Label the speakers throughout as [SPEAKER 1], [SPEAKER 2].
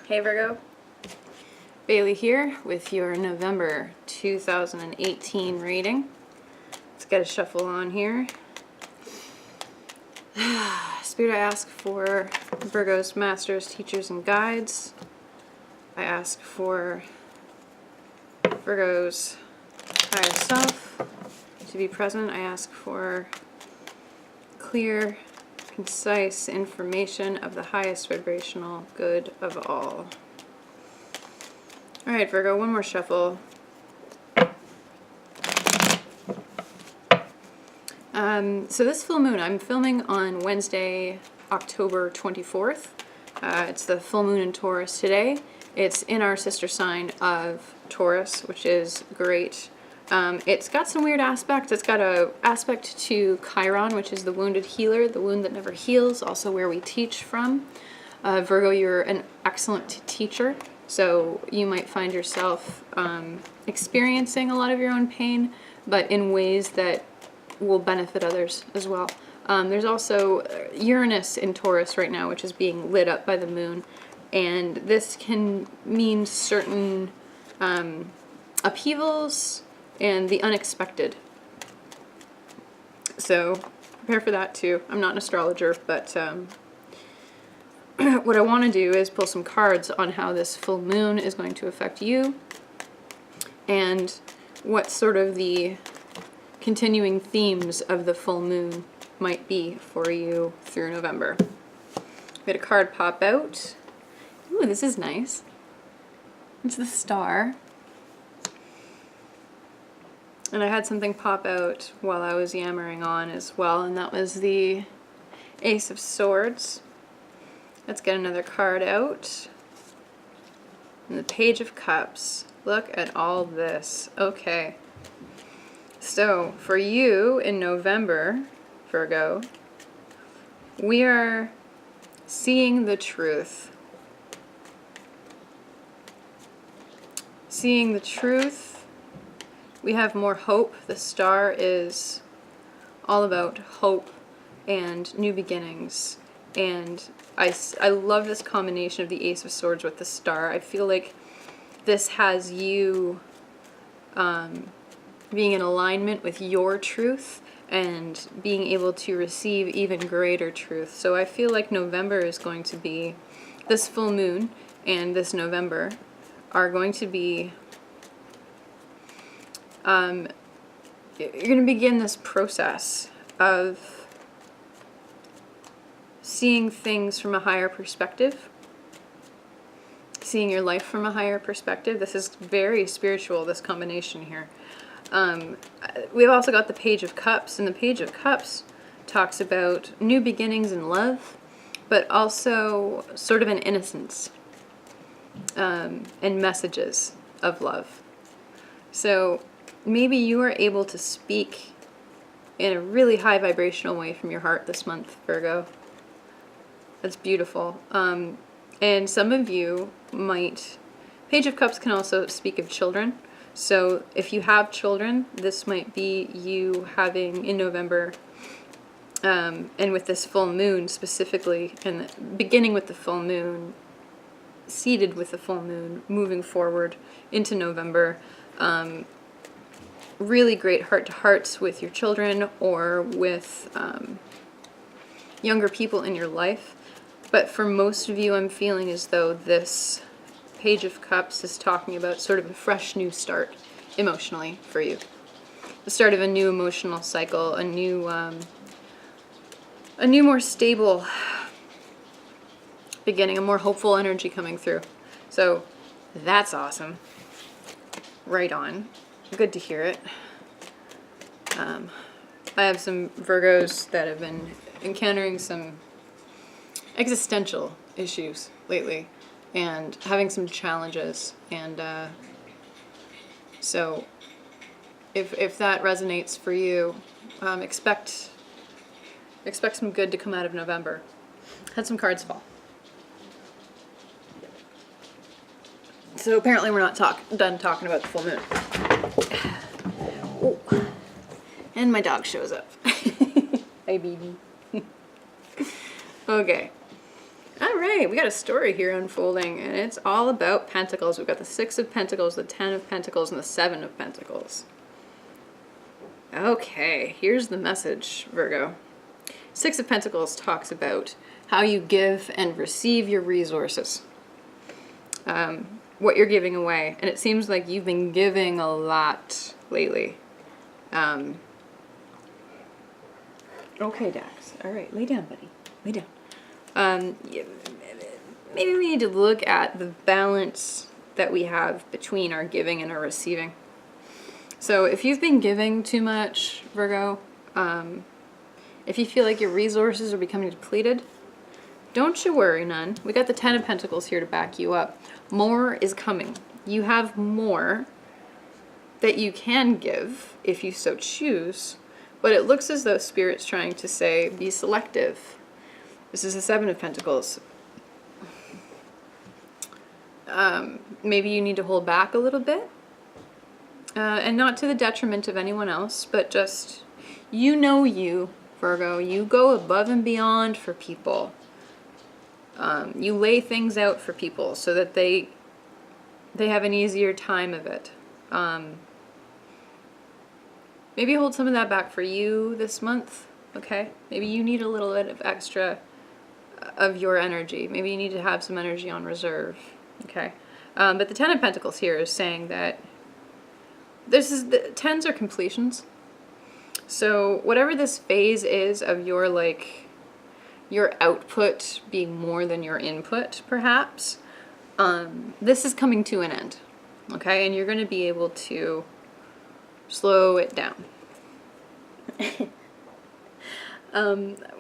[SPEAKER 1] Hey Virgo, Bailey here with your November 2018 reading. Let's get a shuffle on here. Spirit, I ask for Virgo's masters, teachers, and guides. I ask for Virgo's higher self to be present. I ask for clear, concise information of the highest vibrational good of all. Alright, Virgo, one more shuffle. So this full moon, I'm filming on Wednesday, October 24th. It's the full moon in Taurus today. It's in our sister sign of Taurus, which is great. It's got some weird aspects. It's got an aspect to Chiron, which is the wounded healer, the wound that never heals, also where we teach from. Virgo, you're an excellent teacher, so you might find yourself experiencing a lot of your own pain, but in ways that will benefit others as well. There's also Uranus in Taurus right now, which is being lit up by the moon, and this can mean certain upheavals and the unexpected. So prepare for that too. I'm not an astrologer, but what I want to do is pull some cards on how this full moon is going to affect you and what sort of the continuing themes of the full moon might be for you through November. We had a card pop out. Ooh, this is nice. It's the Star. And I had something pop out while I was yammering on as well, and that was the Ace of Swords. Let's get another card out. And the Page of Cups. Look at all this. Okay. So, for you in November, Virgo, we are seeing the truth. Seeing the truth. We have more hope. The Star is all about hope and new beginnings. And I love this combination of the Ace of Swords with the Star. I feel like this has you being in alignment with your truth and being able to receive even greater truth. So I feel like November is going to be, this full moon and this November are going to be, you're going to begin this process of seeing things from a higher perspective, seeing your life from a higher perspective. This is very spiritual, this combination here. We've also got the Page of Cups, and the Page of Cups talks about new beginnings in love, but also sort of an innocence and messages of love. So maybe you are able to speak in a really high vibrational way from your heart this month, Virgo. That's beautiful. And some of you might... Page of Cups can also speak of children. So if you have children, this might be you having in November, and with this full moon specifically, and beginning with the full moon, seated with the full moon, moving forward into November, really great heart-to-hearts with your children or with younger people in your life. But for most of you, I'm feeling as though this Page of Cups is talking about sort of a fresh new start emotionally for you. The start of a new emotional cycle, a new more stable beginning, a more hopeful energy coming through. So that's awesome. Right on. Good to hear it. I have some Virgos that have been encountering some existential issues lately and having some challenges, and so if that resonates for you, expect some good to come out of November. Had some cards fall. So apparently we're not done talking about the full moon. Oh. And my dog shows up. Hi, baby. Okay. All right. right, we got a story here unfolding, and it's all about Pentacles. We've got the Six of Pentacles, the Ten of Pentacles, and the Seven of Pentacles. Okay, here's the message, Virgo. Six of Pentacles talks about how you give and receive your resources. What you're giving away. And it seems like you've been giving a lot lately. Okay, Dax. All right, lay down, buddy. Lay down. Maybe we need to look at the balance that we have between our giving and our receiving. So if you've been giving too much, Virgo, if you feel like your resources are becoming depleted, don't you worry none. We got the Ten of Pentacles here to back you up. More is coming. You have more that you can give if you so choose, but it looks as though Spirit's trying to say, be selective. This is the Seven of Pentacles. Maybe you need to hold back a little bit, and not to the detriment of anyone else, but just, you, Virgo, you go above and beyond for people. You lay things out for people so that they have an easier time of it. Maybe hold some of that back for you this month, okay? Maybe you need a little bit of extra of your energy. Maybe you need to have some energy on reserve, okay? But the Ten of Pentacles here is saying that the tens are completions. So whatever this phase is of your output being more than your input, perhaps, this is coming to an end, okay? And you're going to be able to slow it down.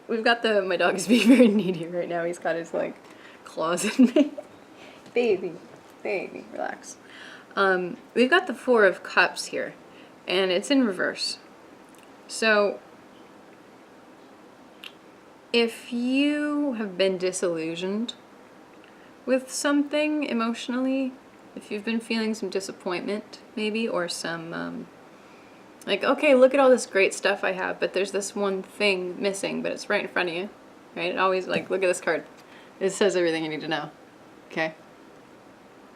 [SPEAKER 1] We've got my dog is being very needy right now. He's got his claws in me. Baby, relax. We've got the Four of Cups here, and it's in reverse. So if you have been disillusioned with something emotionally, if you've been feeling some disappointment maybe, or some okay, look at all this great stuff I have, but there's this one thing missing, but it's right in front of you, right? It always, look at this card. It says everything you need to know, okay?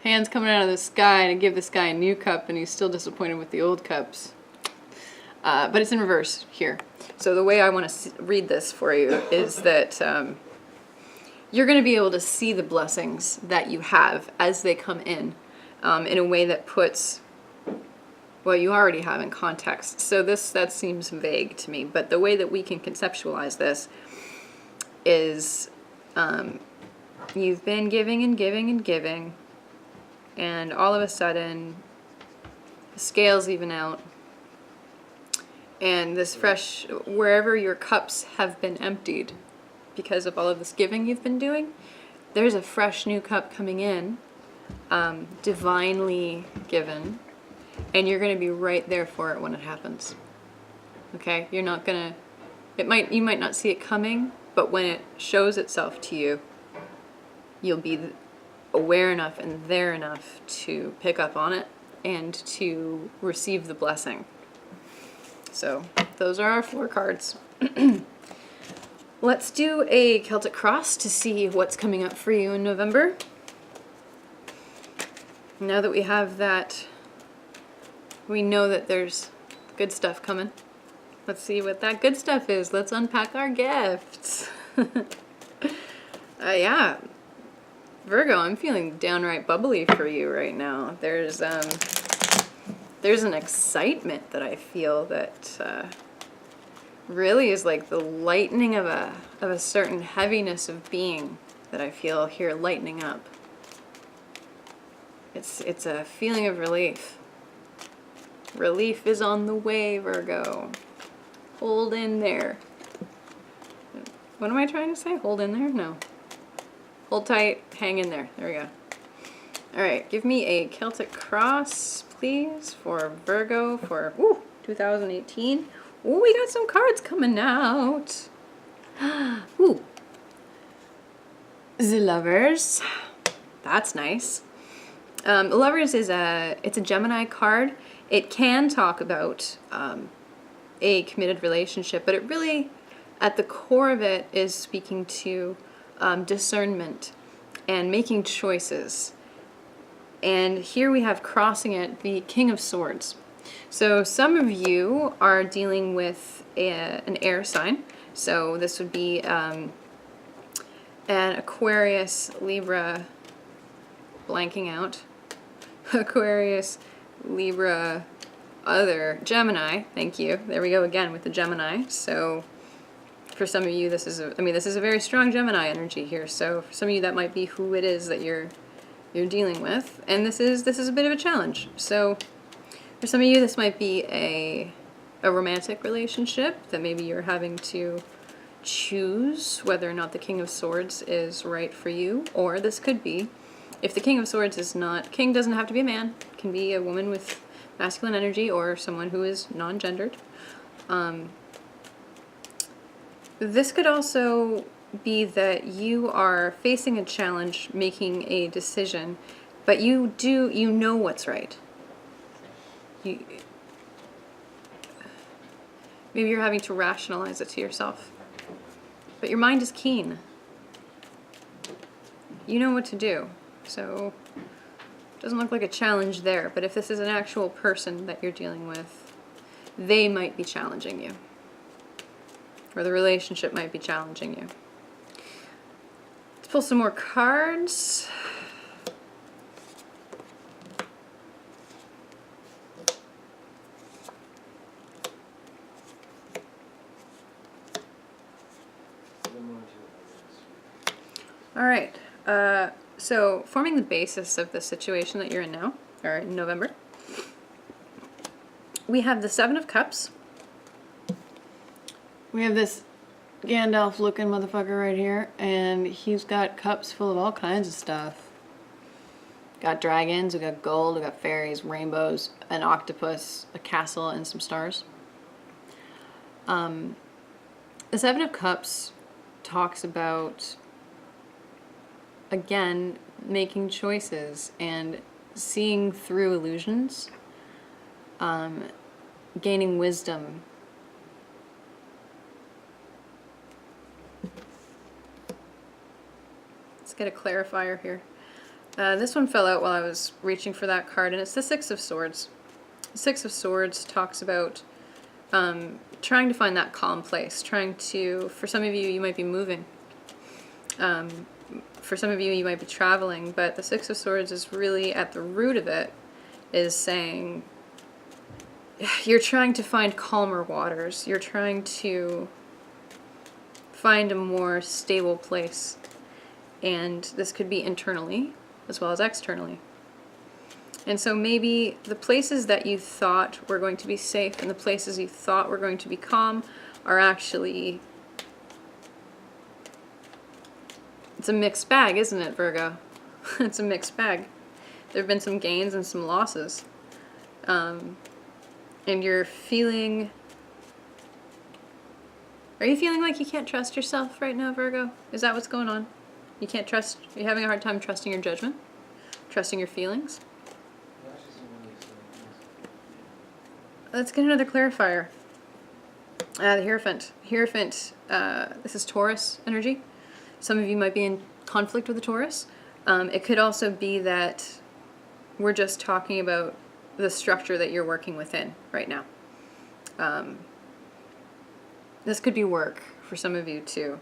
[SPEAKER 1] Hands coming out of the sky to give this guy a new cup, and he's still disappointed with the old cups. But it's in reverse here. So the way I want to read this for you is that you're going to be able to see the blessings that you have as they come in a way that puts what you already have in context. So that seems vague to me, but the way that we can conceptualize this is you've been giving and giving and giving, and all of a sudden the scales even out, and this fresh, wherever your cups have been emptied because of all of this giving you've been doing, there's a fresh new cup coming in, divinely given, and you're going to be right there for it when it happens. Okay? You're not going to, you might not see it coming, but when it shows itself to you, you'll be aware enough and there enough to pick up on it and to receive the blessing. So those are our 4 cards. Let's do a Celtic Cross to see what's coming up for you in November. Now that we have that, we know that there's good stuff coming. Let's see what that good stuff is. Let's unpack our gifts. Yeah, Virgo, I'm feeling downright bubbly for you right now. There's an excitement that I feel that really is like the lightening of a certain heaviness of being that I feel here lightening up. It's a feeling of relief. Relief is on the way, Virgo. Hold in there. What am I trying to say? Hold in there? No. Hold tight, hang in there. There we go. All right, give me a Celtic Cross, please, for Virgo for 2018. Ooh, we got some cards coming out. Ooh. The Lovers. That's nice. Lovers it's a Gemini card. It can talk about a committed relationship, but it really, at the core of it, is speaking to discernment and making choices. And here we have crossing it, the King of Swords. So some of you are dealing with an air sign. So this would be an Aquarius, Libra, blanking out, Aquarius, Libra, other, Gemini, thank you. There we go again with the Gemini. So for some of you, this is a very strong Gemini energy here. So for some of you, that might be who it is that you're dealing with. And this is a bit of a challenge. So for some of you, this might be a romantic relationship that maybe you're having to choose whether or not the King of Swords is right for you. Or this could be, if the King of Swords is not, king doesn't have to be a man, it can be a woman with masculine energy or someone who is non-gendered. This could also be that you are facing a challenge, making a decision, but you know what's right. Maybe you're having to rationalize it to yourself. But your mind is keen. You know what to do. So it doesn't look like a challenge there, but if this is an actual person that you're dealing with, they might be challenging you. Or the relationship might be challenging you. Let's pull some more cards. All right, so forming the basis of the situation that you're in now, or in November, we have the Seven of Cups. We have this Gandalf looking motherfucker right here, and he's got cups full of all kinds of stuff. Got dragons, we got gold, we got fairies, rainbows, an octopus, a castle, and some stars. The Seven of Cups talks about, again, making choices and seeing through illusions, gaining wisdom. Let's get a clarifier here. This one fell out while I was reaching for that card, and it's the Six of Swords. The Six of Swords talks about trying to find that calm place, for some of you, you might be moving. For some of you, you might be traveling, but the Six of Swords is really at the root of it, is saying you're trying to find calmer waters. You're trying to find a more stable place. And this could be internally as well as externally. And so maybe the places that you thought were going to be safe and the places you thought were going to be calm are actually... It's a mixed bag, isn't it, Virgo? It's a mixed bag. There have been some gains and some losses. And you're feeling... Are you feeling like you can't trust yourself right now, Virgo? Is that what's going on? You can't trust... You're having a hard time trusting your judgment? Trusting your feelings? Let's get another clarifier. The Hierophant. Hierophant, this is Taurus energy. Some of you might be in conflict with the Taurus. It could also be that we're just talking about the structure that you're working within right now. This could be work for some of you too.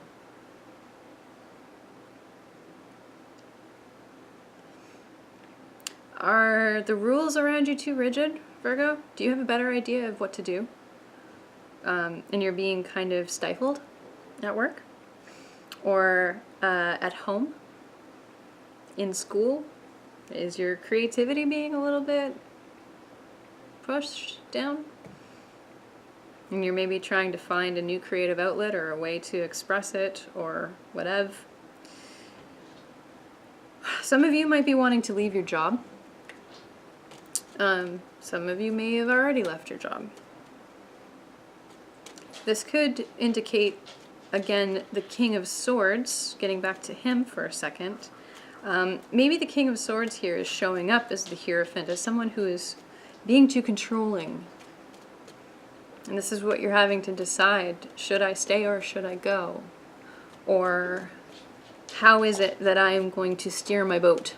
[SPEAKER 1] Are the rules around you too rigid, Virgo? Do you have a better idea of what to do? And you're being kind of stifled at work? Or at home? In school? Is your creativity being a little bit pushed down? And you're maybe trying to find a new creative outlet or a way to express it or whatever. Some of you might be wanting to leave your job. Some of you may have already left your job. This could indicate, again, the King of Swords, getting back to him for a second. Maybe the King of Swords here is showing up as the Hierophant, as someone who is being too controlling. And this is what you're having to decide. Should I stay or should I go? Or How is it that I am going to steer my boat?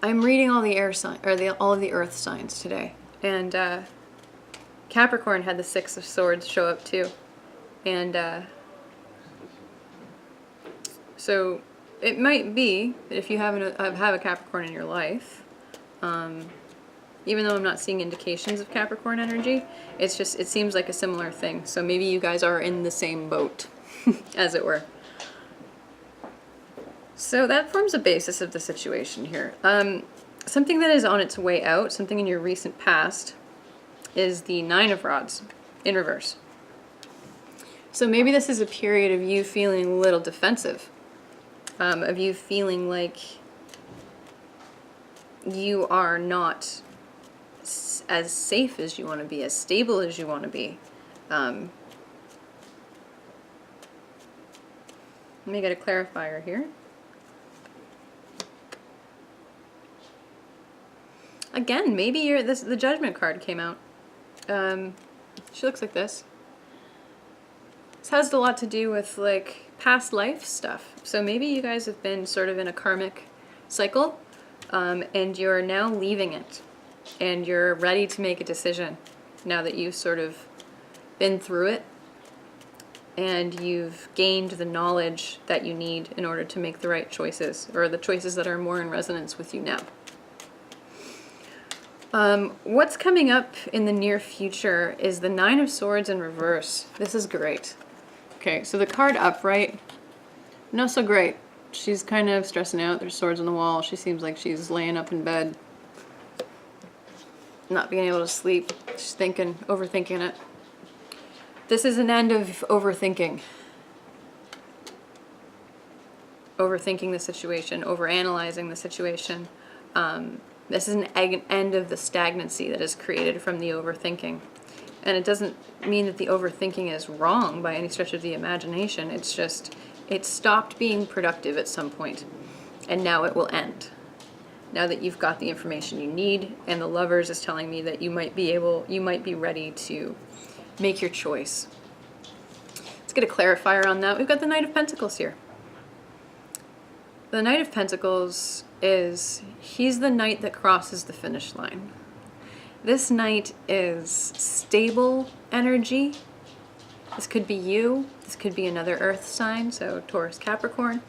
[SPEAKER 1] I'm reading all the air sign or all of the earth signs today, and Capricorn had the Six of Swords show up too, and so it might be that if you have a Capricorn in your life, even though I'm not seeing indications of Capricorn energy, it seems like a similar thing. So maybe you guys are in the same boat, as it were. So that forms a basis of the situation here. Something that is on its way out, something in your recent past, is the Nine of Rods in reverse. So maybe this is a period of you feeling a little defensive, of you feeling like you are not as safe as you want to be, as stable as you want to be. Let me get a clarifier here. Again, maybe the Judgment card came out. She looks like this. This has a lot to do with like past life stuff. So maybe you guys have been sort of in a karmic cycle, and you're now leaving it, and you're ready to make a decision now that you've sort of been through it, and you've gained the knowledge that you need in order to make the right choices, or the choices that are more in resonance with you now. What's coming up in the near future is the Nine of Swords in reverse. This is great. Okay, so the card upright, not so great. She's kind of stressing out. There's swords on the wall. She seems like she's laying up in bed, not being able to sleep. She's thinking, overthinking it. This is an end of overthinking. Overthinking the situation, overanalyzing the situation. This is an end of the stagnancy that is created from the overthinking. And it doesn't mean that the overthinking is wrong by any stretch of the imagination. It's just, it stopped being productive at some point, and now it will end. Now that you've got the information you need, and the Lovers is telling me that you might be ready to make your choice. Let's get a clarifier on that. We've got the Knight of Pentacles here. The Knight of Pentacles he's the knight that crosses the finish line. This knight is stable energy. This could be you. This could be another earth sign, so Taurus, Capricorn.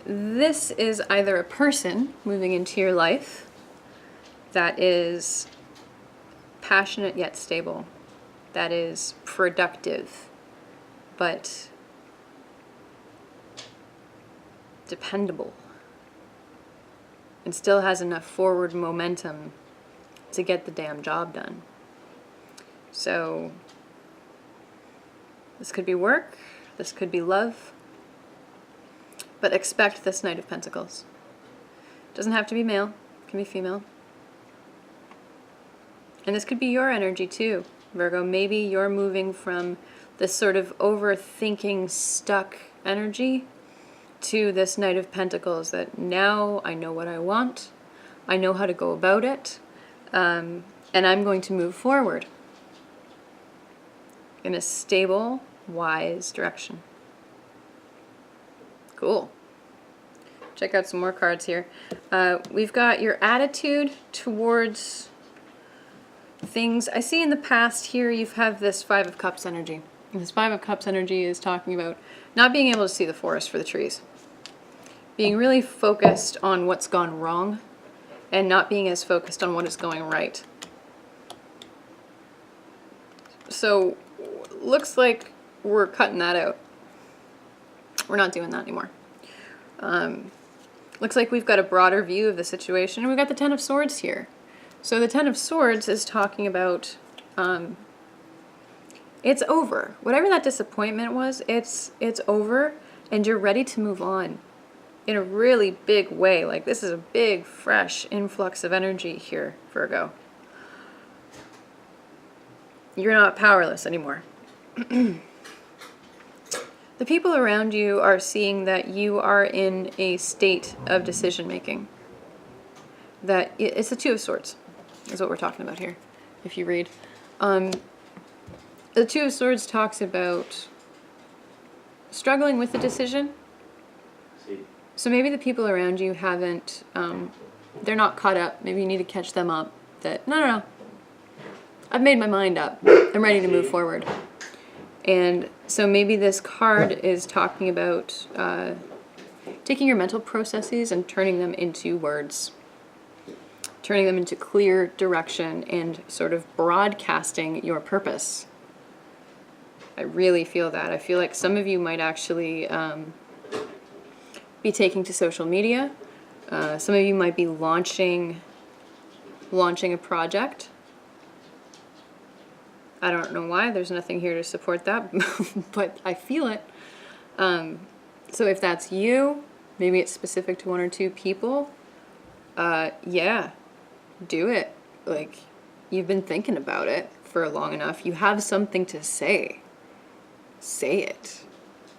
[SPEAKER 1] This is either a person moving into your life that is passionate yet stable, that is productive, but dependable, and still has enough forward momentum to get the damn job done. So this could be work, this could be love, but expect this Knight of Pentacles. Doesn't have to be male, it can be female. And this could be your energy too, Virgo. Maybe you're moving from this sort of overthinking, stuck energy to this Knight of Pentacles, that now I know what I want, I know how to go about it, and I'm going to move forward in a stable, wise direction. Cool. Check out some more cards here. We've got your attitude towards things. I see in the past here you have this Five of Cups energy. And this Five of Cups energy is talking about not being able to see the forest for the trees. Being really focused on what's gone wrong and not being as focused on what is going right. So, looks like we're cutting that out. We're not doing that anymore. Looks like we've got a broader view of the situation, and we've got the Ten of Swords here. So the Ten of Swords is talking about it's over. Whatever that disappointment was, it's over, and you're ready to move on in a really big way. Like, this is a big, fresh influx of energy here, Virgo. You're not powerless anymore. The people around you are seeing that you are in a state of decision making. That it's the Two of Swords is what we're talking about here, if you read. The Two of Swords talks about struggling with the decision. So maybe the people around you haven't, they're not caught up. Maybe you need to catch them up that, no, I've made my mind up. I'm ready to move forward. And so maybe this card is talking about taking your mental processes and turning them into words. Turning them into clear direction and sort of broadcasting your purpose. I really feel that. I feel like some of you might actually be taking to social media. Some of you might be launching a project. I don't know why. There's nothing here to support that, but I feel it. So if that's you, maybe it's specific to one or two people. Yeah, do it. Like, you've been thinking about it for long enough. You have something to say. Say it.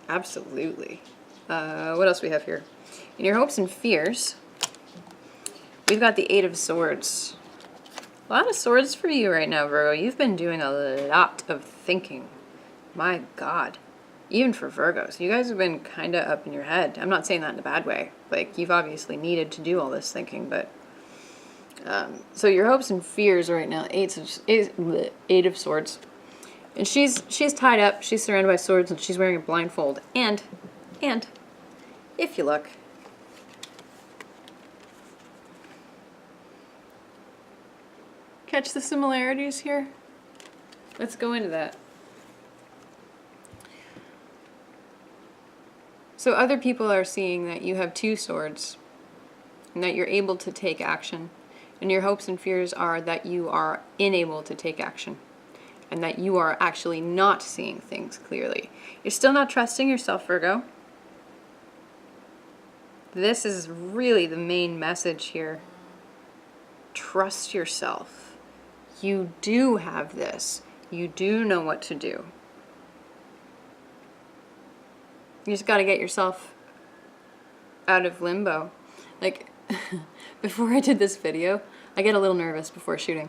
[SPEAKER 1] Absolutely. What else we have here? In your hopes and fears, we've got the Eight of Swords. A lot of swords for you right now, Virgo. You've been doing a lot of thinking. My God. Even for Virgos. You guys have been kind of up in your head. I'm not saying that in a bad way. Like, you've obviously needed to do all this thinking, but... so your hopes and fears right now, Eight of Swords. And she's tied up, she's surrounded by swords, and she's wearing a blindfold. And, if you look... Catch the similarities here? Let's go into that. So other people are seeing that you have two swords and that you're able to take action. And your hopes and fears are that you are unable to take action and that you are actually not seeing things clearly. You're still not trusting yourself, Virgo. This is really the main message here. Trust yourself. You do have this. You do know what to do. You just got to get yourself out of limbo. Like, before I did this video, I get a little nervous before shooting.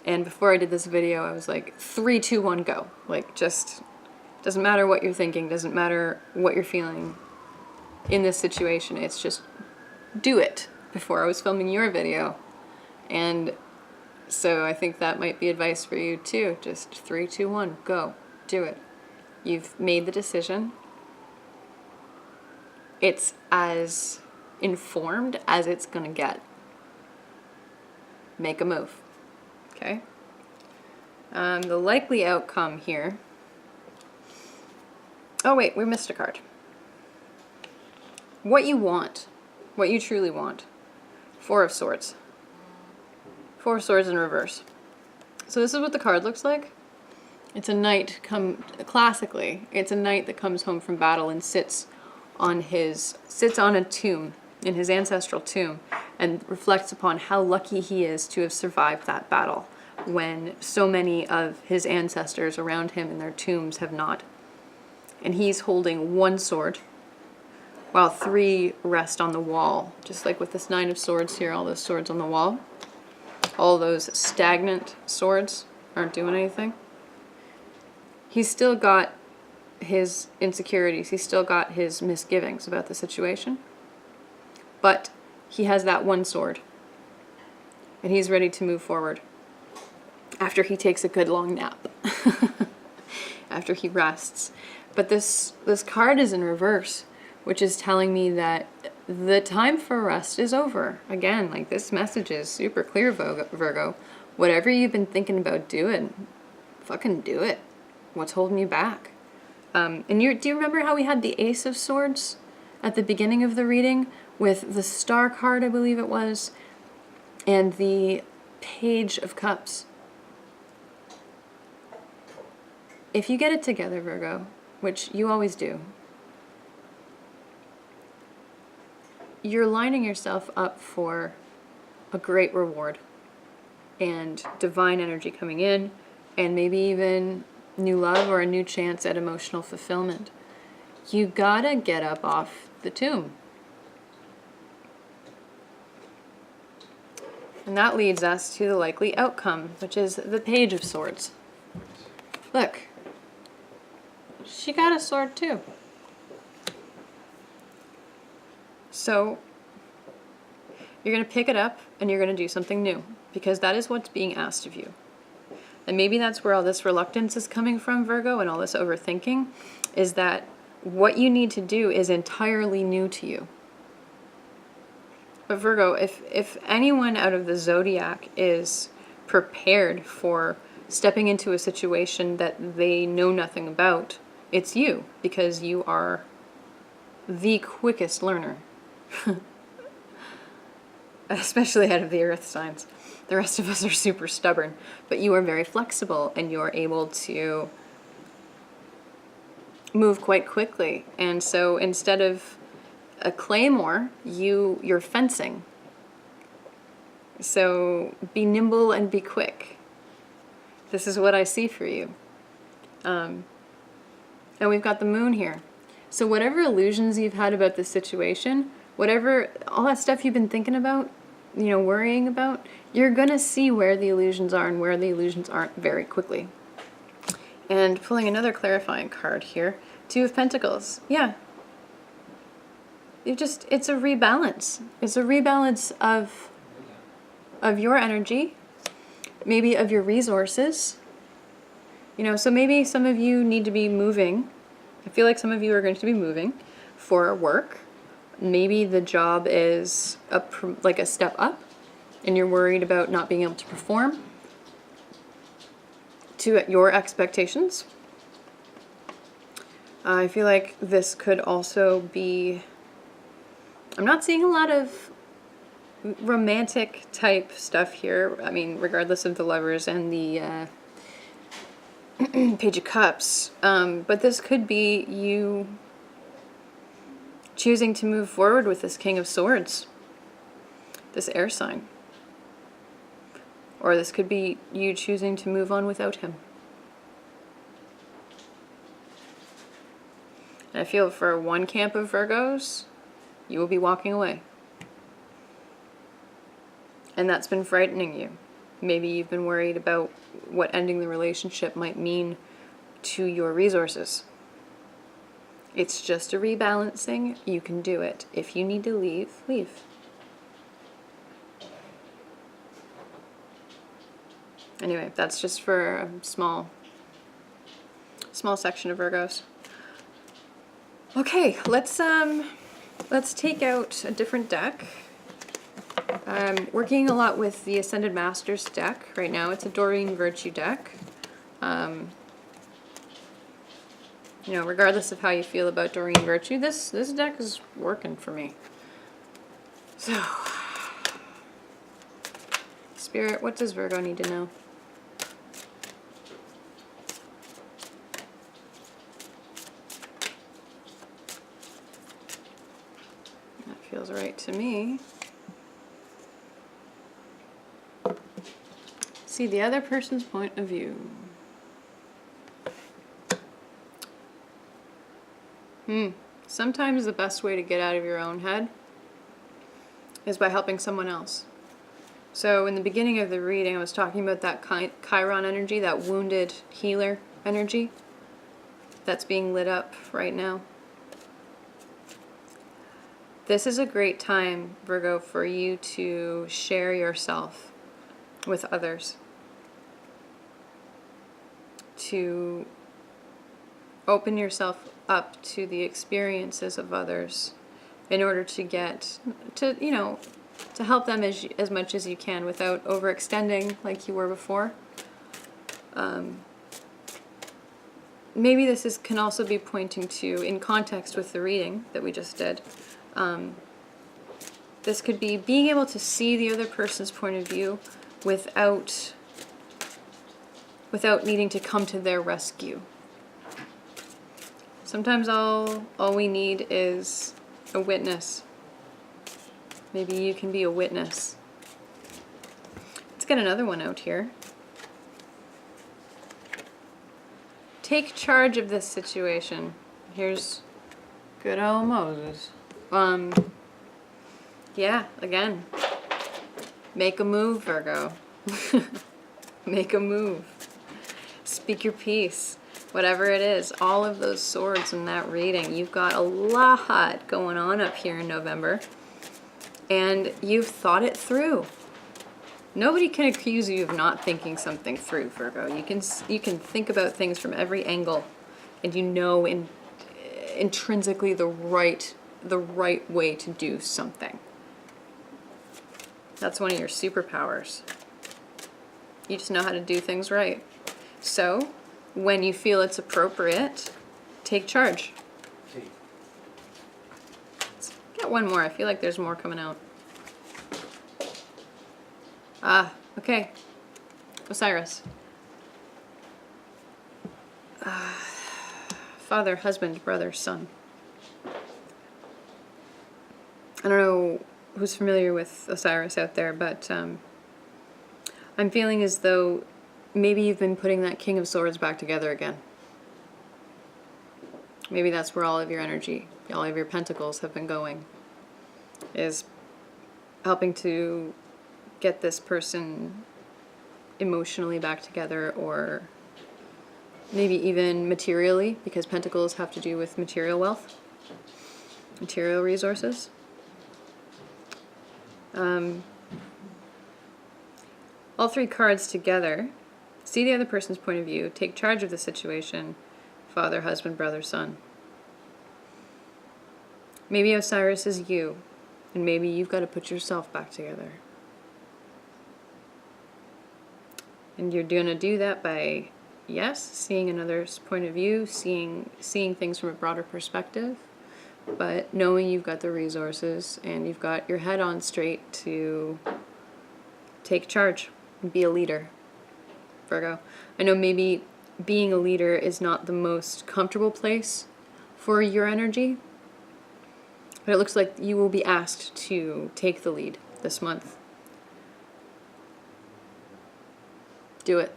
[SPEAKER 1] And before I did this video, I was like, 3, 2, 1, go. Like, just, doesn't matter what you're thinking, doesn't matter what you're feeling in this situation. It's just, do it. Before I was filming your video. And so I think that might be advice for you too. Just 3, 2, 1, go. Do it. You've made the decision. It's as informed as it's going to get. Make a move. Okay? The likely outcome here... Oh wait, we missed a card. What you want. What you truly want. Four of Swords. Four of Swords in reverse. So this is what the card looks like. It's a knight classically, it's a knight that comes home from battle and sits on a tomb, in his ancestral tomb, and reflects upon how lucky he is to have survived that battle when so many of his ancestors around him in their tombs have not. And he's holding one sword while 3 rest on the wall, just like with this 9 of Swords here, all those swords on the wall. All those stagnant swords aren't doing anything. He's still got his insecurities. He's still got his misgivings about the situation. But he has that one sword. And he's ready to move forward. After he takes a good long nap. After he rests. But this card is in reverse, which is telling me that the time for rest is over. Again, like, this message is super clear, Virgo. Whatever you've been thinking about doing, fucking do it. What's holding you back? And do you remember how we had the Ace of Swords at the beginning of the reading with the Star card, I believe it was, and the Page of Cups? If you get it together, Virgo, which you always do, you're lining yourself up for a great reward and divine energy coming in, and maybe even new love or a new chance at emotional fulfillment. You gotta get up off the tomb. And that leads us to the likely outcome, which is the Page of Swords. Look, she got a sword too. So you're going to pick it up and you're going to do something new, because that is what's being asked of you. And maybe that's where all this reluctance is coming from, Virgo, and all this overthinking, is that what you need to do is entirely new to you. But Virgo, if anyone out of the zodiac is prepared for stepping into a situation that they know nothing about, it's you, because you are the quickest learner. Especially out of the earth signs. The rest of us are super stubborn, but you are very flexible and you're able to move quite quickly. And so instead of a claymore, you're fencing. So be nimble and be quick. This is what I see for you. And we've got the moon here. So whatever illusions you've had about this situation, whatever, all that stuff you've been thinking about, worrying about, you're going to see where the illusions are and where the illusions aren't very quickly. And pulling another clarifying card here, Two of Pentacles. Yeah. It's a rebalance. It's a rebalance of your energy, maybe of your resources. So maybe some of you need to be moving. I feel like some of you are going to be moving for work. Maybe the job is like a step up and you're worried about not being able to perform to your expectations. I feel like this could also be, I'm not seeing a lot of romantic type stuff here. I mean, regardless of the Lovers and the Page of Cups. But this could be you choosing to move forward with this King of Swords, this air sign. Or this could be you choosing to move on without him. And I feel for one camp of Virgos, you will be walking away. And that's been frightening you. Maybe you've been worried about what ending the relationship might mean to your resources. It's just a rebalancing. You can do it. If you need to leave, leave. Anyway, that's just for a small section of Virgos. Okay, let's take out a different deck. I'm working a lot with the Ascended Masters deck right now. It's a Doreen Virtue deck. Regardless of how you feel about Doreen Virtue, this deck is working for me. So, Spirit, what does Virgo need to know? That feels right to me. See the other person's point of view. Sometimes the best way to get out of your own head is by helping someone else. So in the beginning of the reading, I was talking about that Chiron energy, that wounded healer energy that's being lit up right now. This is a great time, Virgo, for you to share yourself with others. To open yourself up to the experiences of others in order to get to, to help them as much as you can without overextending like you were before. Maybe this can also be pointing to, in context with the reading that we just did, this could be being able to see the other person's point of view without needing to come to their rescue. Sometimes all we need is a witness. Maybe you can be a witness. Let's get another one out here. Take charge of this situation. Here's good old Moses. Yeah, again. Make a move, Virgo. Make a move. Speak your piece. Whatever it is, all of those swords in that reading, you've got a lot going on up here in November, and you've thought it through. Nobody can accuse you of not thinking something through, Virgo. You can think about things from every angle, and you know intrinsically the right way to do something. That's one of your superpowers. You just know how to do things right. So, when you feel it's appropriate, take charge. Let's get one more. I feel like there's more coming out. Okay. Osiris. Father, husband, brother, son. I don't know who's familiar with Osiris out there, but I'm feeling as though maybe you've been putting that King of Swords back together again. Maybe that's where all of your energy, all of your pentacles have been going, is helping to get this person emotionally back together, or maybe even materially, because pentacles have to do with material wealth, material resources. All three cards together, see the other person's point of view, take charge of the situation, father, husband, brother, son. Maybe Osiris is you, and maybe you've got to put yourself back together. And you're going to do that by, yes, seeing another's point of view, seeing things from a broader perspective, but knowing you've got the resources and you've got your head on straight to take charge and be a leader, Virgo. I know maybe being a leader is not the most comfortable place for your energy, but it looks like you will be asked to take the lead this month. Do it.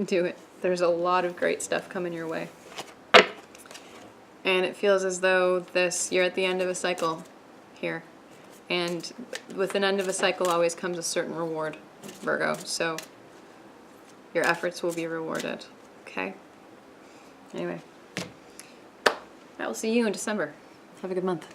[SPEAKER 1] Do it. There's a lot of great stuff coming your way. And it feels as though you're at the end of a cycle here. And with an end of a cycle always comes a certain reward, Virgo. So your efforts will be rewarded. Okay? Anyway. I will see you in December. Have a good month.